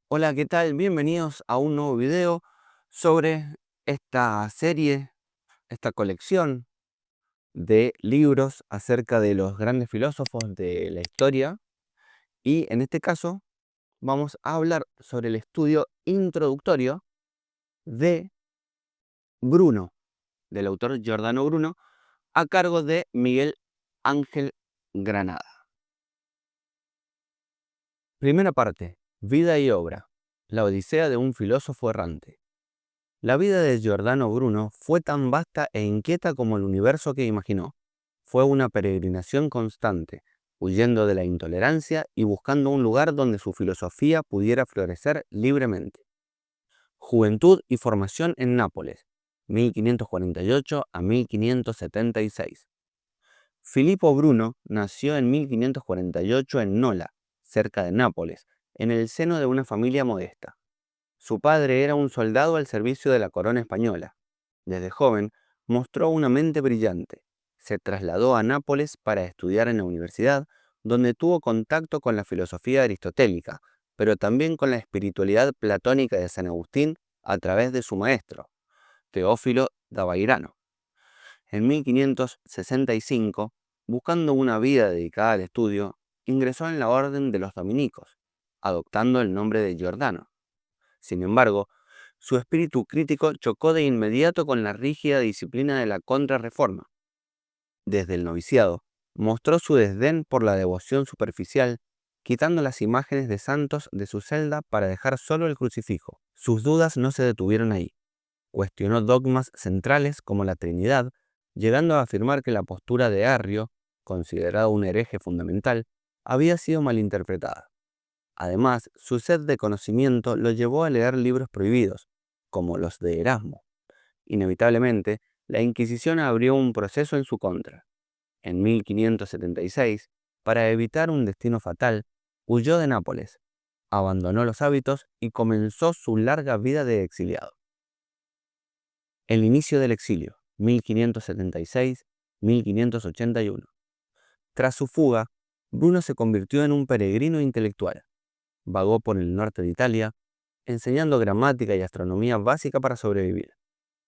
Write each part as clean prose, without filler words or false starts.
Hola, ¿qué tal? Bienvenidos a un nuevo video sobre esta serie, esta colección de libros acerca de los grandes filósofos de la historia. Y en este caso vamos a hablar sobre el estudio introductorio de Bruno, del autor Giordano Bruno, a cargo de Miguel Ángel Granada. Primera parte: vida y obra. La odisea de un filósofo errante. La vida de Giordano Bruno fue tan vasta e inquieta como el universo que imaginó. Fue una peregrinación constante, huyendo de la intolerancia y buscando un lugar donde su filosofía pudiera florecer libremente. Juventud y formación en Nápoles, 1548 a 1576. Filippo Bruno nació en 1548 en Nola, cerca de Nápoles, en el seno de una familia modesta. Su padre era un soldado al servicio de la corona española. Desde joven mostró una mente brillante. Se trasladó a Nápoles para estudiar en la universidad, donde tuvo contacto con la filosofía aristotélica, pero también con la espiritualidad platónica de San Agustín a través de su maestro, Teófilo da Bairano. En 1565, buscando una vida dedicada al estudio, ingresó en la orden de los dominicos, adoptando el nombre de Giordano. Sin embargo, su espíritu crítico chocó de inmediato con la rígida disciplina de la Contrarreforma. Desde el noviciado, mostró su desdén por la devoción superficial, quitando las imágenes de santos de su celda para dejar solo el crucifijo. Sus dudas no se detuvieron ahí. Cuestionó dogmas centrales como la Trinidad, llegando a afirmar que la postura de Arrio, considerado un hereje fundamental, había sido malinterpretada. Además, su sed de conocimiento lo llevó a leer libros prohibidos, como los de Erasmo. Inevitablemente, la Inquisición abrió un proceso en su contra. En 1576, para evitar un destino fatal, huyó de Nápoles, abandonó los hábitos y comenzó su larga vida de exiliado. El inicio del exilio, 1576-1581. Tras su fuga, Bruno se convirtió en un peregrino intelectual. Vagó por el norte de Italia, enseñando gramática y astronomía básica para sobrevivir.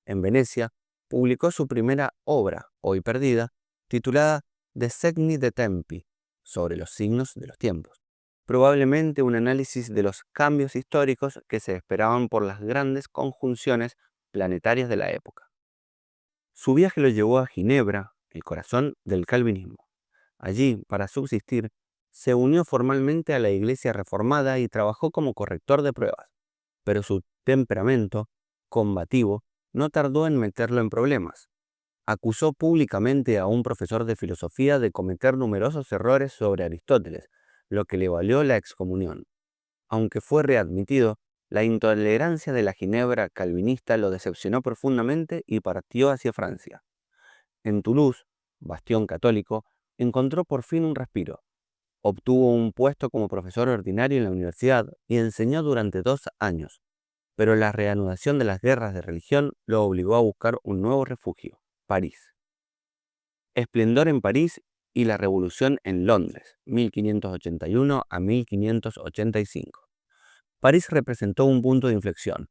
En Venecia, publicó su primera obra, hoy perdida, titulada De Segni de Tempi, sobre los signos de los tiempos, probablemente un análisis de los cambios históricos que se esperaban por las grandes conjunciones planetarias de la época. Su viaje lo llevó a Ginebra, el corazón del calvinismo. Allí, para subsistir, se unió formalmente a la Iglesia Reformada y trabajó como corrector de pruebas, pero su temperamento combativo no tardó en meterlo en problemas. Acusó públicamente a un profesor de filosofía de cometer numerosos errores sobre Aristóteles, lo que le valió la excomunión. Aunque fue readmitido, la intolerancia de la Ginebra calvinista lo decepcionó profundamente y partió hacia Francia. En Toulouse, bastión católico, encontró por fin un respiro. Obtuvo un puesto como profesor ordinario en la universidad y enseñó durante 2 años, pero la reanudación de las guerras de religión lo obligó a buscar un nuevo refugio: París. Esplendor en París y la Revolución en Londres, 1581 a 1585. París representó un punto de inflexión.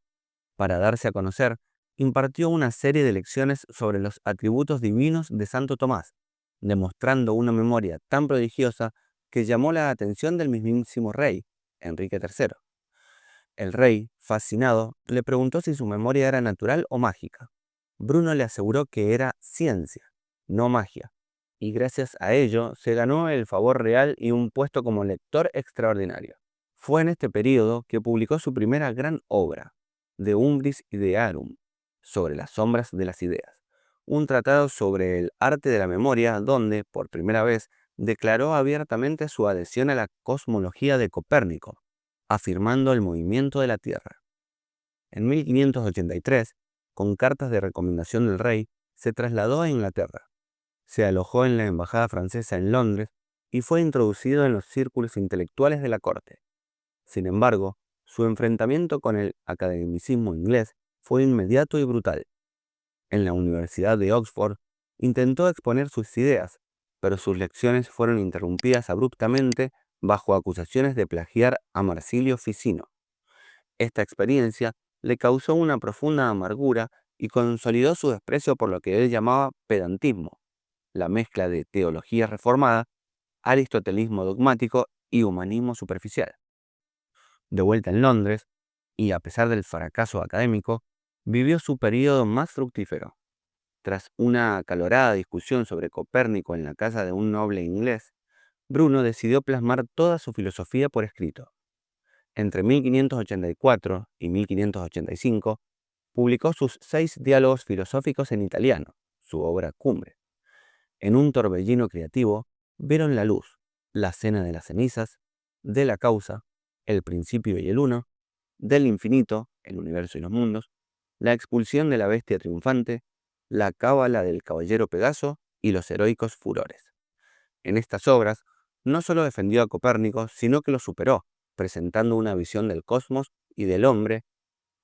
Para darse a conocer, impartió una serie de lecciones sobre los atributos divinos de Santo Tomás, demostrando una memoria tan prodigiosa que llamó la atención del mismísimo rey, Enrique III. El rey, fascinado, le preguntó si su memoria era natural o mágica. Bruno le aseguró que era ciencia, no magia, y gracias a ello se ganó el favor real y un puesto como lector extraordinario. Fue en este período que publicó su primera gran obra, De Umbris Idearum, sobre las sombras de las ideas, un tratado sobre el arte de la memoria donde, por primera vez, declaró abiertamente su adhesión a la cosmología de Copérnico, afirmando el movimiento de la Tierra. En 1583, con cartas de recomendación del rey, se trasladó a Inglaterra. Se alojó en la embajada francesa en Londres y fue introducido en los círculos intelectuales de la corte. Sin embargo, su enfrentamiento con el academicismo inglés fue inmediato y brutal. En la Universidad de Oxford intentó exponer sus ideas, pero sus lecciones fueron interrumpidas abruptamente bajo acusaciones de plagiar a Marsilio Ficino. Esta experiencia le causó una profunda amargura y consolidó su desprecio por lo que él llamaba pedantismo, la mezcla de teología reformada, aristotelismo dogmático y humanismo superficial. De vuelta en Londres, y a pesar del fracaso académico, vivió su período más fructífero. Tras una acalorada discusión sobre Copérnico en la casa de un noble inglés, Bruno decidió plasmar toda su filosofía por escrito. Entre 1584 y 1585, publicó sus 6 diálogos filosóficos en italiano, su obra cumbre. En un torbellino creativo, vieron la luz La cena de las cenizas, De la causa, El principio y el uno, Del infinito, El universo y los mundos, La expulsión de la bestia triunfante, La cábala del caballero Pegaso y Los heroicos furores. En estas obras, no solo defendió a Copérnico, sino que lo superó, presentando una visión del cosmos y del hombre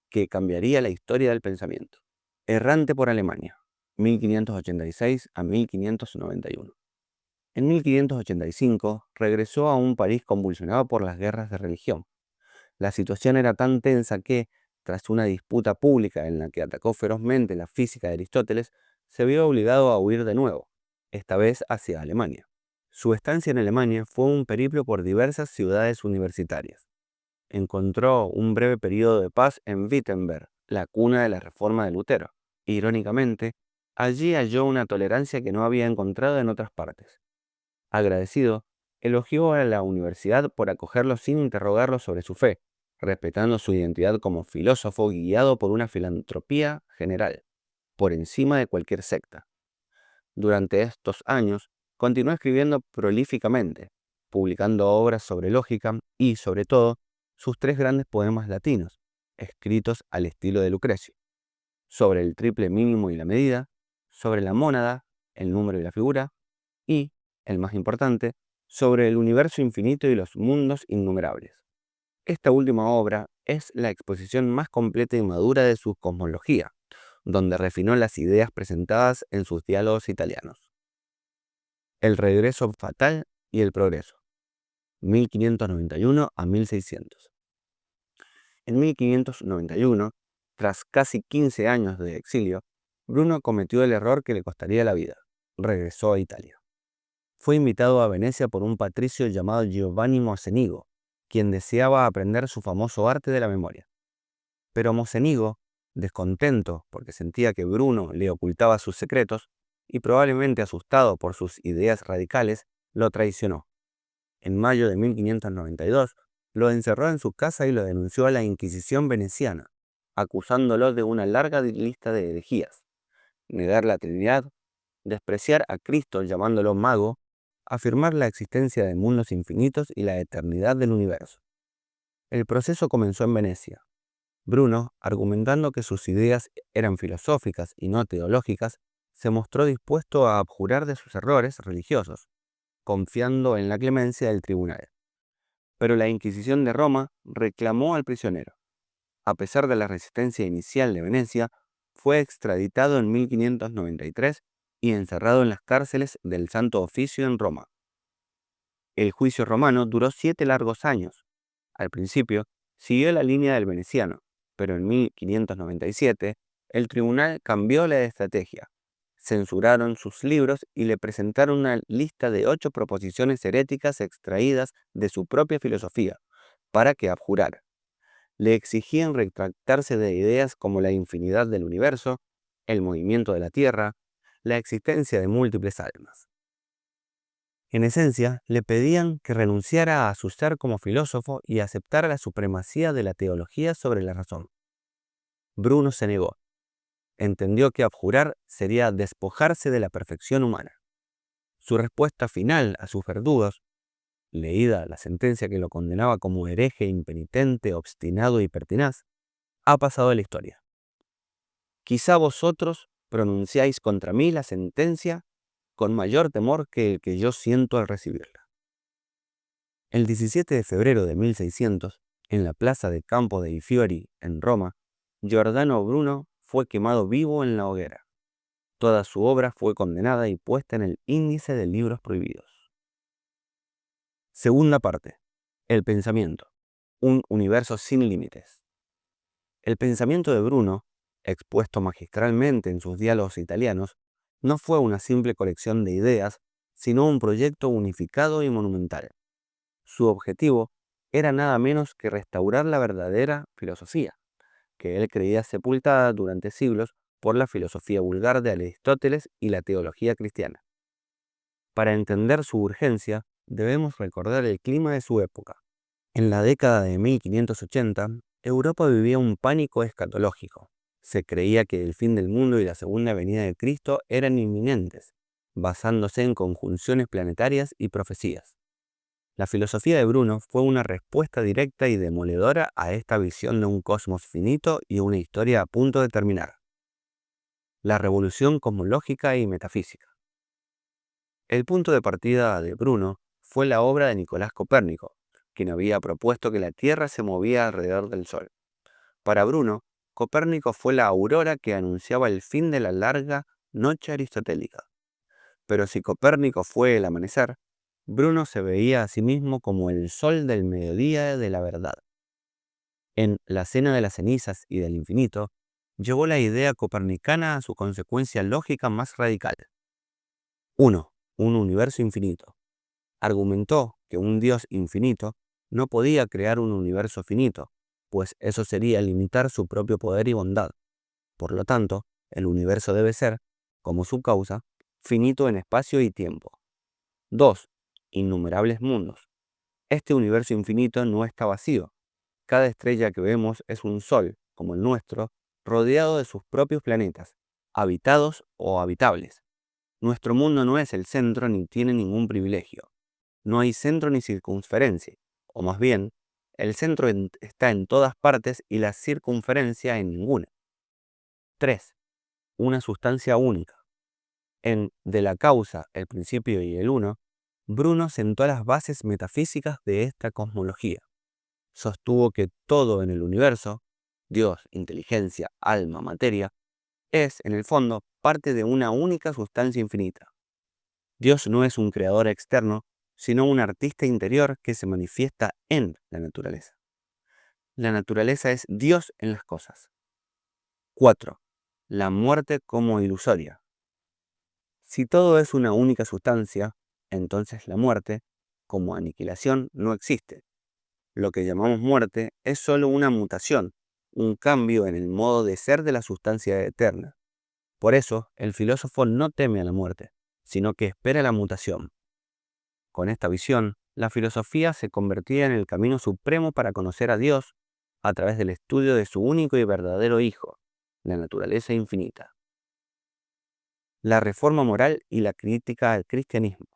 que cambiaría la historia del pensamiento. Errante por Alemania, 1586 a 1591. En 1585 regresó a un París convulsionado por las guerras de religión. La situación era tan tensa que, tras una disputa pública en la que atacó ferozmente la física de Aristóteles, se vio obligado a huir de nuevo, esta vez hacia Alemania. Su estancia en Alemania fue un periplo por diversas ciudades universitarias. Encontró un breve periodo de paz en Wittenberg, la cuna de la reforma de Lutero. Irónicamente, allí halló una tolerancia que no había encontrado en otras partes. Agradecido, elogió a la universidad por acogerlo sin interrogarlo sobre su fe, respetando su identidad como filósofo guiado por una filantropía general, por encima de cualquier secta. Durante estos años, continuó escribiendo prolíficamente, publicando obras sobre lógica y, sobre todo, sus 3 grandes poemas latinos, escritos al estilo de Lucrecio, sobre el triple mínimo y la medida, sobre la mónada, el número y la figura, y, el más importante, sobre el universo infinito y los mundos innumerables. Esta última obra es la exposición más completa y madura de su cosmología, donde refinó las ideas presentadas en sus diálogos italianos. El regreso fatal y el progreso, 1591 a 1600. En 1591, tras casi 15 años de exilio, Bruno cometió el error que le costaría la vida. Regresó a Italia. Fue invitado a Venecia por un patricio llamado Giovanni Mocenigo, quien deseaba aprender su famoso arte de la memoria. Pero Mocenigo, descontento porque sentía que Bruno le ocultaba sus secretos, y probablemente asustado por sus ideas radicales, lo traicionó. En mayo de 1592, lo encerró en su casa y lo denunció a la Inquisición veneciana, acusándolo de una larga lista de herejías: negar la Trinidad, despreciar a Cristo llamándolo mago, afirmar la existencia de mundos infinitos y la eternidad del universo. El proceso comenzó en Venecia. Bruno, argumentando que sus ideas eran filosóficas y no teológicas, se mostró dispuesto a abjurar de sus errores religiosos, confiando en la clemencia del tribunal. Pero la Inquisición de Roma reclamó al prisionero. A pesar de la resistencia inicial de Venecia, fue extraditado en 1593 y encerrado en las cárceles del Santo Oficio en Roma. El juicio romano duró 7 largos años. Al principio, siguió la línea del veneciano, pero en 1597 el tribunal cambió la estrategia. Censuraron sus libros y le presentaron una lista de 8 proposiciones heréticas extraídas de su propia filosofía, para que abjurara. Le exigían retractarse de ideas como la infinidad del universo, el movimiento de la Tierra, la existencia de múltiples almas. En esencia, le pedían que renunciara a su ser como filósofo y aceptara la supremacía de la teología sobre la razón. Bruno se negó. Entendió que abjurar sería despojarse de la perfección humana. Su respuesta final a sus verdugos, leída la sentencia que lo condenaba como hereje, impenitente, obstinado y pertinaz, ha pasado a la historia. Quizá vosotros pronunciáis contra mí la sentencia con mayor temor que el que yo siento al recibirla. El 17 de febrero de 1600, en la plaza de Campo dei Fiori, en Roma, Giordano Bruno fue quemado vivo en la hoguera. Toda su obra fue condenada y puesta en el índice de libros prohibidos. Segunda parte. El pensamiento. Un universo sin límites. El pensamiento de Bruno, expuesto magistralmente en sus diálogos italianos, no fue una simple colección de ideas, sino un proyecto unificado y monumental. Su objetivo era nada menos que restaurar la verdadera filosofía, que él creía sepultada durante siglos por la filosofía vulgar de Aristóteles y la teología cristiana. Para entender su urgencia, debemos recordar el clima de su época. En la década de 1580, Europa vivía un pánico escatológico. Se creía que el fin del mundo y la segunda venida de Cristo eran inminentes, basándose en conjunciones planetarias y profecías. La filosofía de Bruno fue una respuesta directa y demoledora a esta visión de un cosmos finito y una historia a punto de terminar. La revolución cosmológica y metafísica. El punto de partida de Bruno fue la obra de Nicolás Copérnico, quien había propuesto que la Tierra se movía alrededor del Sol. Para Bruno, Copérnico fue la aurora que anunciaba el fin de la larga noche aristotélica. Pero si Copérnico fue el amanecer, Bruno se veía a sí mismo como el sol del mediodía de la verdad. En La Cena de las Cenizas y del Infinito, llevó la idea copernicana a su consecuencia lógica más radical. 1. Un universo infinito. Argumentó que un Dios infinito no podía crear un universo finito, pues eso sería limitar su propio poder y bondad. Por lo tanto, el universo debe ser, como su causa, finito en espacio y tiempo. 2. Innumerables mundos. Este universo infinito no está vacío. Cada estrella que vemos es un sol, como el nuestro, rodeado de sus propios planetas, habitados o habitables. Nuestro mundo no es el centro ni tiene ningún privilegio. No hay centro ni circunferencia, o más bien, el centro está en todas partes y la circunferencia en ninguna. 3. Una sustancia única. En De la causa, el principio y el uno, Bruno sentó las bases metafísicas de esta cosmología. Sostuvo que todo en el universo, Dios, inteligencia, alma, materia, es, en el fondo, parte de una única sustancia infinita. Dios no es un creador externo, sino un artista interior que se manifiesta en la naturaleza. La naturaleza es Dios en las cosas. 4. La muerte como ilusoria. Si todo es una única sustancia, entonces la muerte, como aniquilación, no existe. Lo que llamamos muerte es solo una mutación, un cambio en el modo de ser de la sustancia eterna. Por eso, el filósofo no teme a la muerte, sino que espera la mutación. Con esta visión, la filosofía se convertía en el camino supremo para conocer a Dios a través del estudio de su único y verdadero Hijo, la naturaleza infinita. La reforma moral y la crítica al cristianismo.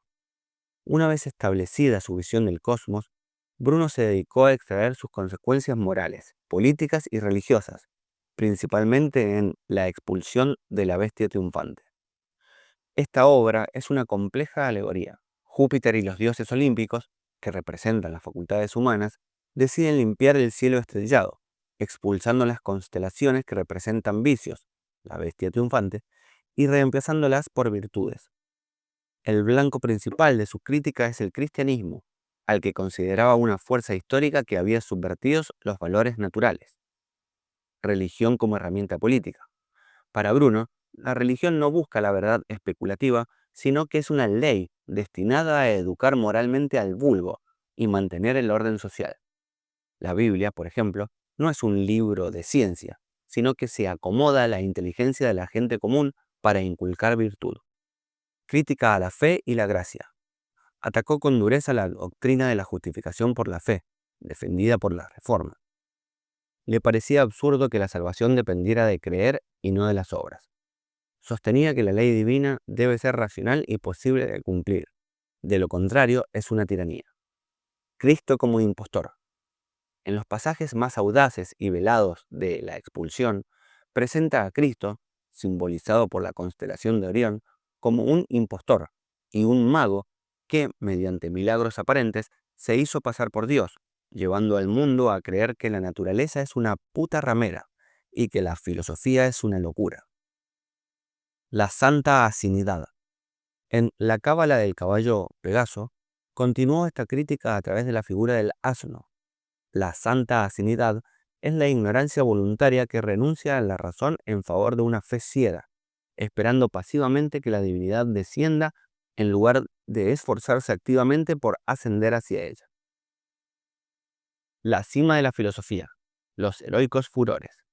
Una vez establecida su visión del cosmos, Bruno se dedicó a extraer sus consecuencias morales, políticas y religiosas, principalmente en La expulsión de la bestia triunfante. Esta obra es una compleja alegoría. Júpiter y los dioses olímpicos, que representan las facultades humanas, deciden limpiar el cielo estrellado, expulsando las constelaciones que representan vicios, la bestia triunfante, y reemplazándolas por virtudes. El blanco principal de su crítica es el cristianismo, al que consideraba una fuerza histórica que había subvertido los valores naturales. Religión como herramienta política. Para Bruno, la religión no busca la verdad especulativa, sino que es una ley destinada a educar moralmente al vulgo y mantener el orden social. La Biblia, por ejemplo, no es un libro de ciencia, sino que se acomoda a la inteligencia de la gente común para inculcar virtud. Crítica a la fe y la gracia. Atacó con dureza la doctrina de la justificación por la fe, defendida por la Reforma. Le parecía absurdo que la salvación dependiera de creer y no de las obras. Sostenía que la ley divina debe ser racional y posible de cumplir. De lo contrario, es una tiranía. Cristo como impostor. En los pasajes más audaces y velados de La expulsión, presenta a Cristo, simbolizado por la constelación de Orión, como un impostor y un mago que, mediante milagros aparentes, se hizo pasar por Dios, llevando al mundo a creer que la naturaleza es una puta ramera y que la filosofía es una locura. La santa asinidad. En La cábala del caballo Pegaso, continuó esta crítica a través de la figura del asno. La santa asinidad es la ignorancia voluntaria que renuncia a la razón en favor de una fe ciega, esperando pasivamente que la divinidad descienda en lugar de esforzarse activamente por ascender hacia ella. La cima de la filosofía, los heroicos furores.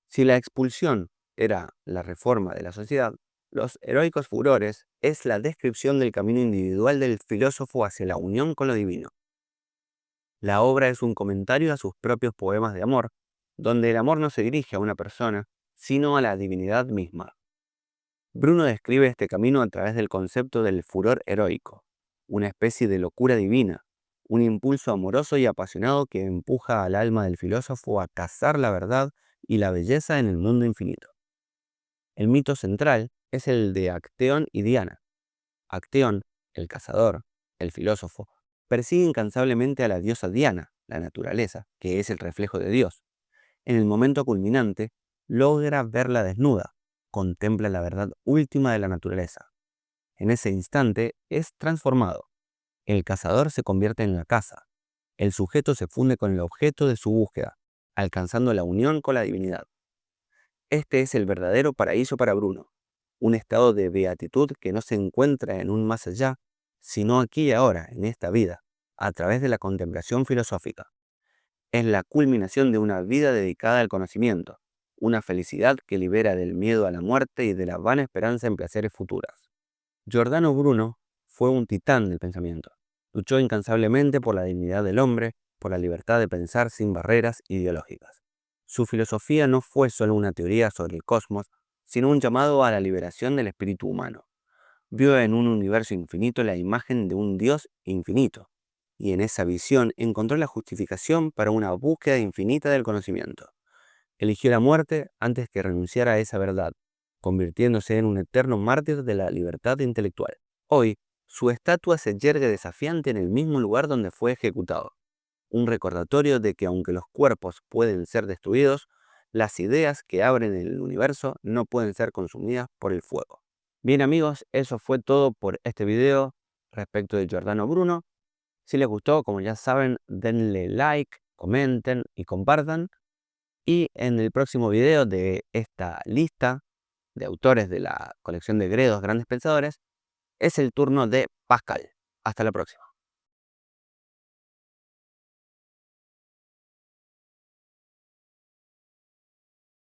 Si la expulsión era la reforma de la sociedad, los heroicos furores es la descripción del camino individual del filósofo hacia la unión con lo divino. La obra es un comentario a sus propios poemas de amor, donde el amor no se dirige a una persona, sino a la divinidad misma. Bruno describe este camino a través del concepto del furor heroico, una especie de locura divina, un impulso amoroso y apasionado que empuja al alma del filósofo a cazar la verdad y la belleza en el mundo infinito. El mito central es el de Acteón y Diana. Acteón, el cazador, el filósofo, persigue incansablemente a la diosa Diana, la naturaleza, que es el reflejo de Dios. En el momento culminante, logra verla desnuda, contempla la verdad última de la naturaleza. En ese instante es transformado. El cazador se convierte en la caza. El sujeto se funde con el objeto de su búsqueda, alcanzando la unión con la divinidad. Este es el verdadero paraíso para Bruno, un estado de beatitud que no se encuentra en un más allá, sino aquí y ahora, en esta vida, a través de la contemplación filosófica. Es la culminación de una vida dedicada al conocimiento, una felicidad que libera del miedo a la muerte y de la vana esperanza en placeres futuras. Giordano Bruno fue un titán del pensamiento. Luchó incansablemente por la dignidad del hombre, por la libertad de pensar sin barreras ideológicas. Su filosofía no fue solo una teoría sobre el cosmos, sino un llamado a la liberación del espíritu humano. Vio en un universo infinito la imagen de un Dios infinito, y en esa visión encontró la justificación para una búsqueda infinita del conocimiento. Eligió la muerte antes que renunciar a esa verdad, convirtiéndose en un eterno mártir de la libertad intelectual. Hoy, su estatua se yergue desafiante en el mismo lugar donde fue ejecutado, un recordatorio de que aunque los cuerpos pueden ser destruidos, las ideas que abren el universo no pueden ser consumidas por el fuego. Bien amigos, eso fue todo por este video respecto de Giordano Bruno. Si les gustó, como ya saben, denle like, comenten y compartan. Y en el próximo video de esta lista de autores de la colección de Gredos Grandes Pensadores, es el turno de Pascal. Hasta la próxima.